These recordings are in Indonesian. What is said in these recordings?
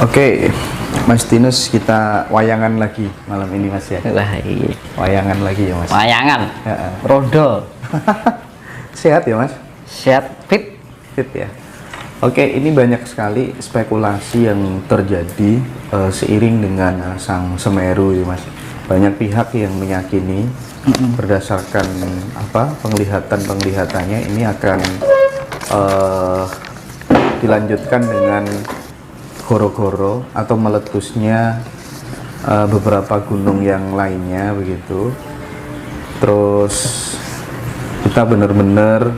Oke, Mas Tinus, kita wayangan lagi malam ini Mas ya. Wah, iya. Wayangan lagi ya Mas. Wayangan. Ya, Rondo. sehat ya Mas? Sehat, fit. Fit ya. Oke, ini banyak sekali spekulasi yang terjadi seiring dengan Sang Semeru ya Mas. Banyak pihak yang meyakini berdasarkan penglihatan-penglihatannya ini akan dilanjutkan dengan goro-goro atau meletusnya beberapa gunung yang lainnya begitu. Terus kita benar-benar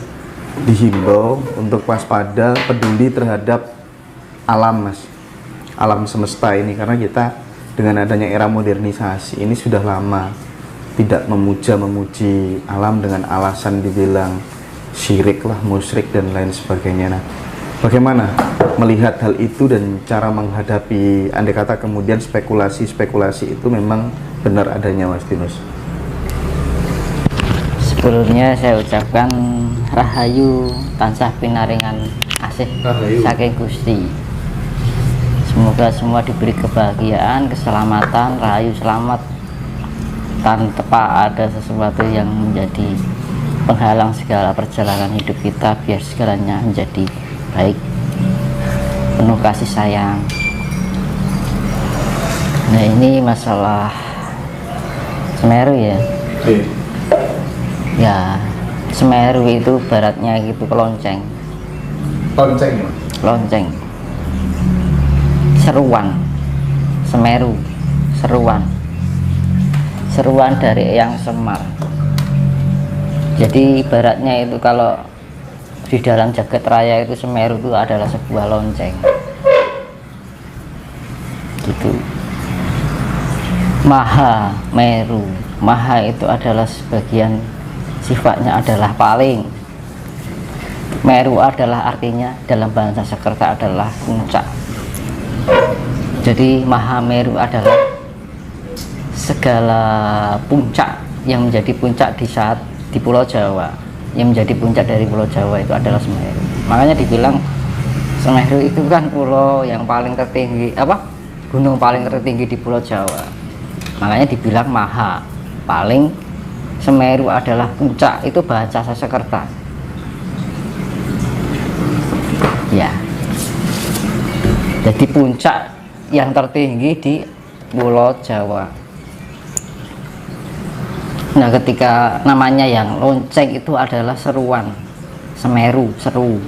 dihimbau untuk waspada, peduli terhadap alam Mas, alam semesta ini, karena kita dengan adanya era modernisasi ini sudah lama tidak memuji alam dengan alasan dibilang syirik lah, musyrik dan lain sebagainya. Nah, bagaimana melihat hal itu dan cara menghadapi, andai kata kemudian spekulasi itu memang benar adanya Mas Tinus? Sebelumnya saya ucapkan rahayu tansah pinaringan asih saking Gusti. Semoga semua diberi kebahagiaan, keselamatan, rahayu selamat tanpa ada sesuatu yang menjadi penghalang segala perjalanan hidup kita, biar segalanya menjadi baik, penuh kasih sayang. Nah, ini masalah Semeru ya. Ya, Semeru itu baratnya gitu kelonceng. Lonceng ya? Lonceng. Seruan. Semeru. Seruan. Seruan dari Eyang Semar. Jadi baratnya itu kalau di dalam jagat raya itu Semeru itu adalah sebuah lonceng. Gitu. Maha Meru. Maha itu adalah sebagian sifatnya adalah paling. Meru adalah artinya dalam bahasa Sanskerta adalah puncak. Jadi Maha Meru adalah segala puncak yang menjadi puncak di Pulau Jawa. Yang menjadi puncak dari Pulau Jawa itu adalah Semeru. Makanya dibilang Semeru itu kan pulau yang paling tertinggi, gunung paling tertinggi di Pulau Jawa. Makanya dibilang maha, paling. Semeru adalah puncak, itu bahasa Sanskerta. Ya. Jadi puncak yang tertinggi di Pulau Jawa. Nah, ketika namanya yang lonceng itu adalah seruan. Semeru, seru.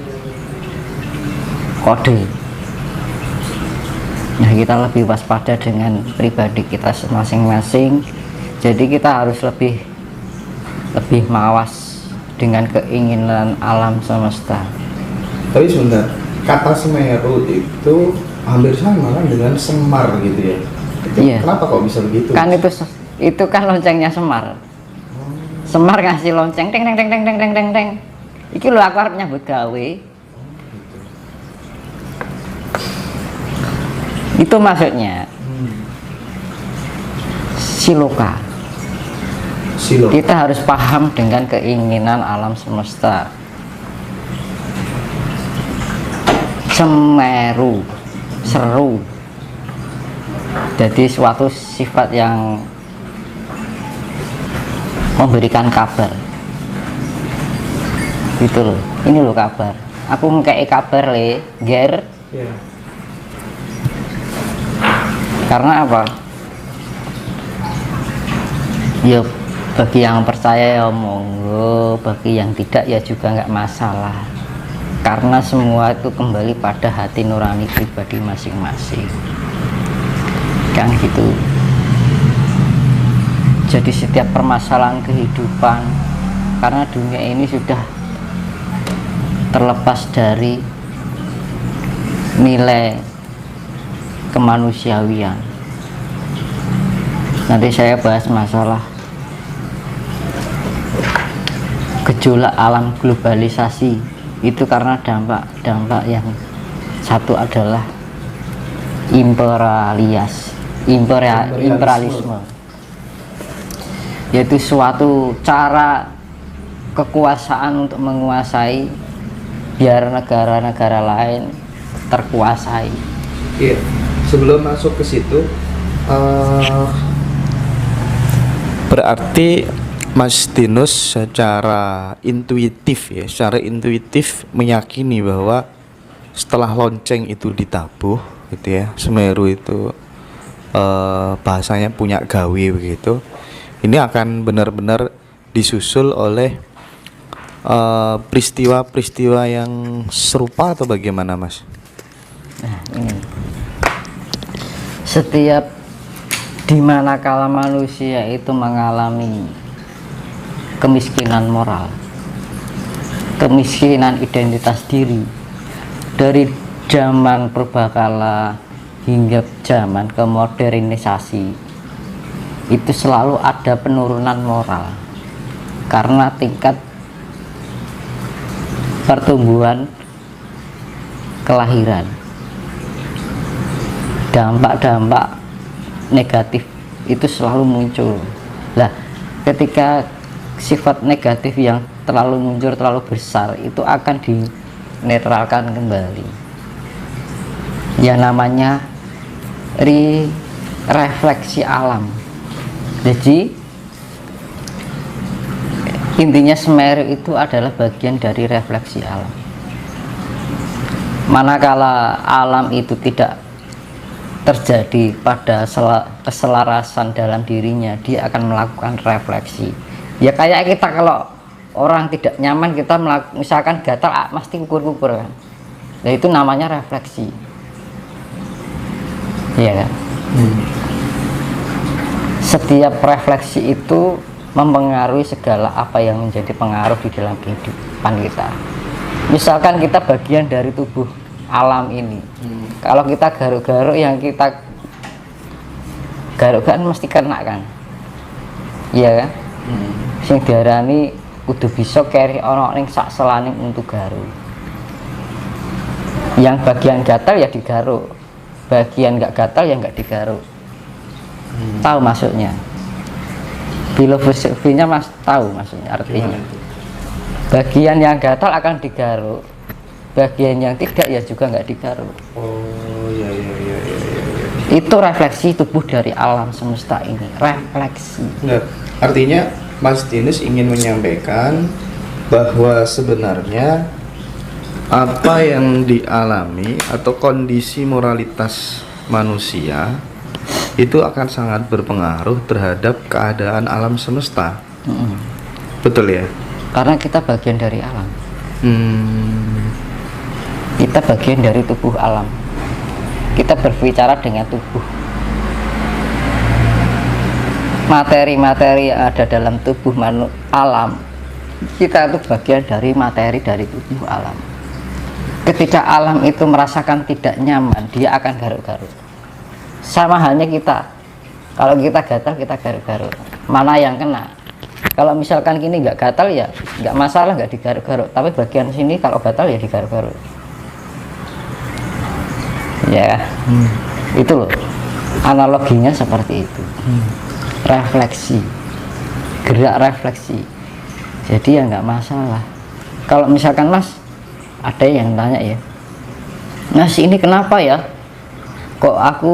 Kode. Nah, kita lebih waspada dengan pribadi kita masing-masing. Jadi kita harus lebih mawas dengan keinginan alam semesta. Tapi sebentar, kata Semeru itu hampir sama kan dengan Semar gitu ya? Iya. Kenapa kok bisa begitu? Kan itu kan loncengnya Semar. Semar ngasih lonceng teng teng teng teng teng teng teng teng. Iki lho aku arep nyambut gawe. Itu maksudnya. Siloka. Kita harus paham dengan keinginan alam semesta. Semeru, seru. Jadi suatu sifat yang memberikan kabar. Gitu loh. Ini loh kabar. Aku ngekei kabar le, ger. Yeah. Karena apa? Ya, bagi yang percaya ya monggo, bagi yang tidak ya juga nggak masalah, karena semua itu kembali pada hati nurani pribadi masing-masing kan gitu. Jadi setiap permasalahan kehidupan, karena dunia ini sudah terlepas dari nilai kemanusiawian. Nanti saya bahas masalah gejolak alam globalisasi itu karena dampak yang satu adalah imperialisme, yaitu suatu cara kekuasaan untuk menguasai biar negara-negara lain terkuasai. Iya. sebelum masuk ke situ, berarti Mas Dinus secara intuitif meyakini bahwa setelah lonceng itu ditabuh gitu ya, Semeru itu bahasanya punya gawe begitu, ini akan benar-benar disusul oleh peristiwa-peristiwa yang serupa atau bagaimana, Mas? Nah, ini setiap dimanakala manusia itu mengalami kemiskinan moral, kemiskinan identitas diri, dari zaman purbakala hingga zaman kemodernisasi, itu selalu ada penurunan moral karena tingkat pertumbuhan kelahiran. Dampak-dampak negatif itu selalu muncul. Lah, ketika sifat negatif yang terlalu muncul, terlalu besar, itu akan dinetralkan kembali. Ya namanya refleksi alam. Jadi intinya Semeru itu adalah bagian dari refleksi alam. Manakala alam itu tidak terjadi pada keselarasan dalam dirinya, dia akan melakukan refleksi. Ya kayak kita kalau orang tidak nyaman, kita misalkan gatal, pasti kukur-kukur kan. Nah itu namanya refleksi. Iya kan? Setiap refleksi itu mempengaruhi segala apa yang menjadi pengaruh di dalam kehidupan kita. Misalkan kita bagian dari tubuh alam ini, kalau kita garuk-garuk, yang kita garuk kan mesti kena kan, iya kan? Sing diarani kudu bisa keri ana ning sak selaning untuk garuk. Yang bagian gatal ya digaruk, bagian nggak gatal ya nggak digaruk. Tahu maksudnya? Filosofinya Mas tahu maksudnya, artinya bagian yang gatal akan digaruk, bagian yang tidak ya juga nggak digaruk. Oh ya. Itu refleksi tubuh dari alam semesta ini, refleksi. Enggak, artinya Mas Dinus ingin menyampaikan bahwa sebenarnya apa yang dialami atau kondisi moralitas manusia itu akan sangat berpengaruh terhadap keadaan alam semesta. Betul ya? Karena kita bagian dari alam. Kita bagian dari tubuh alam. Kita berbicara dengan tubuh. Materi-materi yang ada dalam tubuh alam, kita itu bagian dari materi dari tubuh alam. Ketika alam itu merasakan tidak nyaman, dia akan garuk-garuk. Sama halnya kita, kalau kita gatal, kita garuk-garuk. Mana yang kena? Kalau misalkan gini nggak gatal ya nggak masalah, nggak digaruk-garuk. Tapi bagian sini kalau gatal ya digaruk-garuk. Ya, itu loh. Analoginya seperti itu. Refleksi, gerak refleksi. Jadi ya nggak masalah. Kalau misalkan Mas, ada yang tanya ya, Mas ini kenapa ya? Kok aku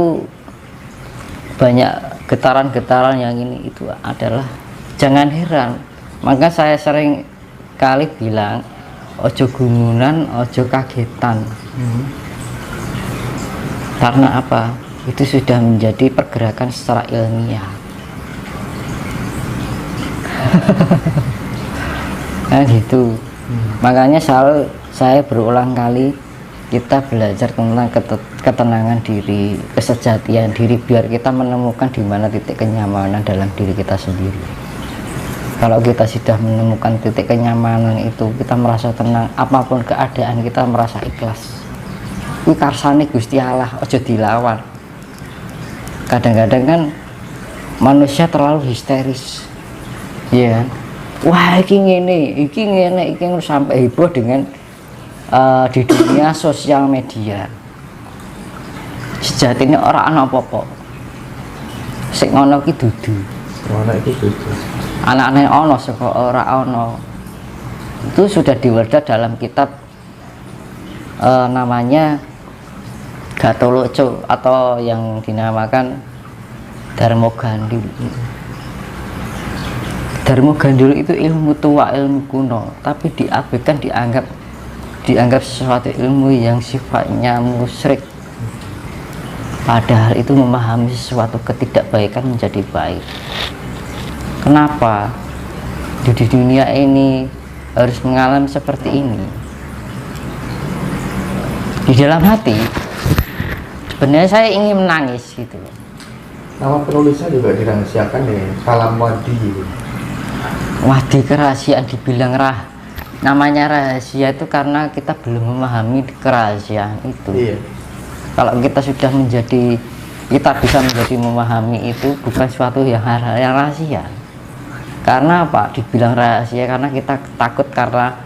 banyak getaran-getaran yang ini itu adalah, jangan heran. Maka saya sering kali bilang, ojo gumunan, ojo kagetan. Karena apa? Itu sudah menjadi pergerakan secara ilmiah. Nah gitu. Makanya saya berulang kali kita belajar tentang ketenangan diri, kesejatian diri, biar kita menemukan di mana titik kenyamanan dalam diri kita sendiri. Kalau kita sudah menemukan titik kenyamanan itu, kita merasa tenang, apapun keadaan kita merasa ikhlas. Kuwi karsane Gusti Allah, aja dilawan. Kadang-kadang kan manusia terlalu histeris. Iya. Wah, iki ngene, iki sampai heboh dengan di dunia sosial media. Sejatinya orang ana apa-apa. Sing ngono ki dudu. Anak-anak ono saka ora ono. Itu sudah diwerda dalam kitab namanya Gatholoco atau yang dinamakan Darmo Gandul. Darmo Gandul itu ilmu tua, ilmu kuno, tapi diabaikan, dianggap sesuatu ilmu yang sifatnya musyrik. Padahal itu memahami sesuatu ketidakbaikan menjadi baik. Kenapa di dunia ini harus mengalami seperti ini? Di dalam hati sebenarnya saya ingin menangis gitu. Nama penulisnya juga dirahasiakan ya, Salam Wadi. Wadi kerahasiaan dibilang namanya rahasia itu karena kita belum memahami kerahasiaan itu. Iya. Kalau kita sudah kita bisa menjadi memahami itu bukan suatu yang rahasia. Karena apa? Dibilang rahasia karena kita takut karena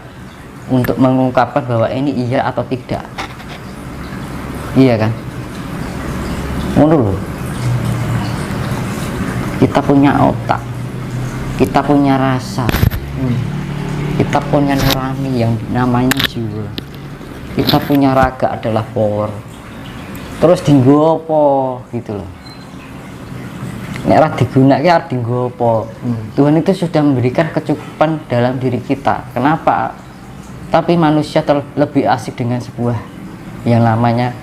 untuk mengungkapkan bahwa ini iya atau tidak. Iya kan? Menurut kita punya otak, kita punya rasa, kita punya nurani yang namanya jiwa, kita punya raga adalah power. Terus dinggopo gitu loh. Nek ora digunakan harus dinggopo. Tuhan itu sudah memberikan kecukupan dalam diri kita. Kenapa? Tapi manusia lebih asik dengan sebuah yang namanya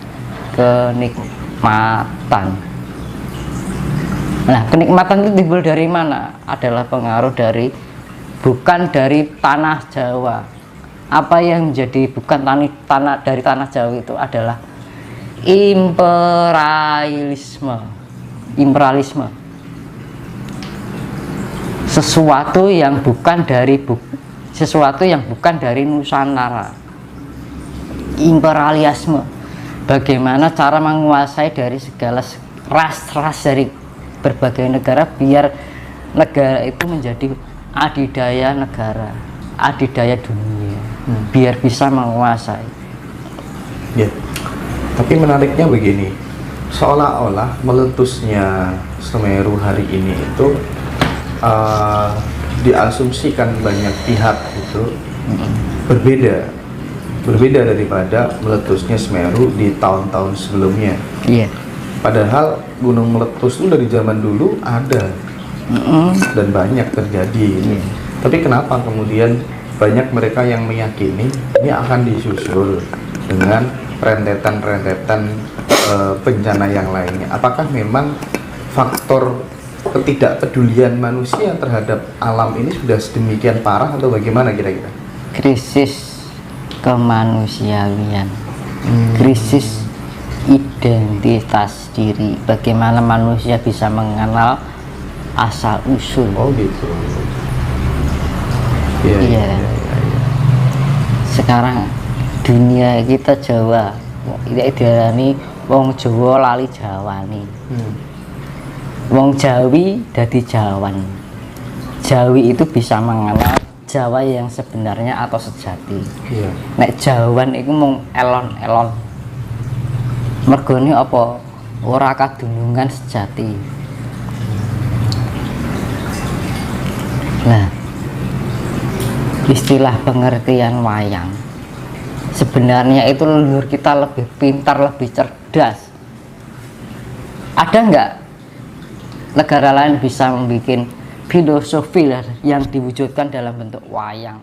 kenikmatan. Nah, kenikmatan itu timbul dari mana? Adalah pengaruh bukan dari tanah Jawa. Apa yang menjadi bukan tanah dari tanah Jawa itu adalah imperialisme. Sesuatu yang bukan dari Nusantara. Imperialisme. Bagaimana cara menguasai dari segala ras dari berbagai negara biar negara itu menjadi adidaya negara, adidaya dunia, biar bisa menguasai. Ya. Tapi menariknya begini, seolah-olah meletusnya Semeru hari ini itu diasumsikan banyak pihak itu berbeda daripada meletusnya Semeru di tahun-tahun sebelumnya. Iya. Padahal gunung meletus itu dari zaman dulu ada dan banyak terjadi. Tapi kenapa kemudian banyak mereka yang meyakini ini akan disusul dengan rentetan bencana yang lainnya? Apakah memang faktor ketidakpedulian manusia terhadap alam ini sudah sedemikian parah atau bagaimana kira-kira? Krisis kemanusiaan, krisis identitas diri. Bagaimana manusia bisa mengenal asal usul? Oh gitu. Iya. Sekarang dunia kita Jawa, tidak diarani wong Jawa lali Jawani. Wong Jawi dadi Jawan. Jawi itu bisa mengenal Jawa yang sebenarnya atau sejati. Iya. Nek Jawan itu mung elon-elon. Mergone apa? Ora kadunungan sejati. Nah, istilah pengertian wayang sebenarnya itu leluhur kita lebih pintar, lebih cerdas. Ada nggak negara lain bisa membuat filosofi yang diwujudkan dalam bentuk wayang?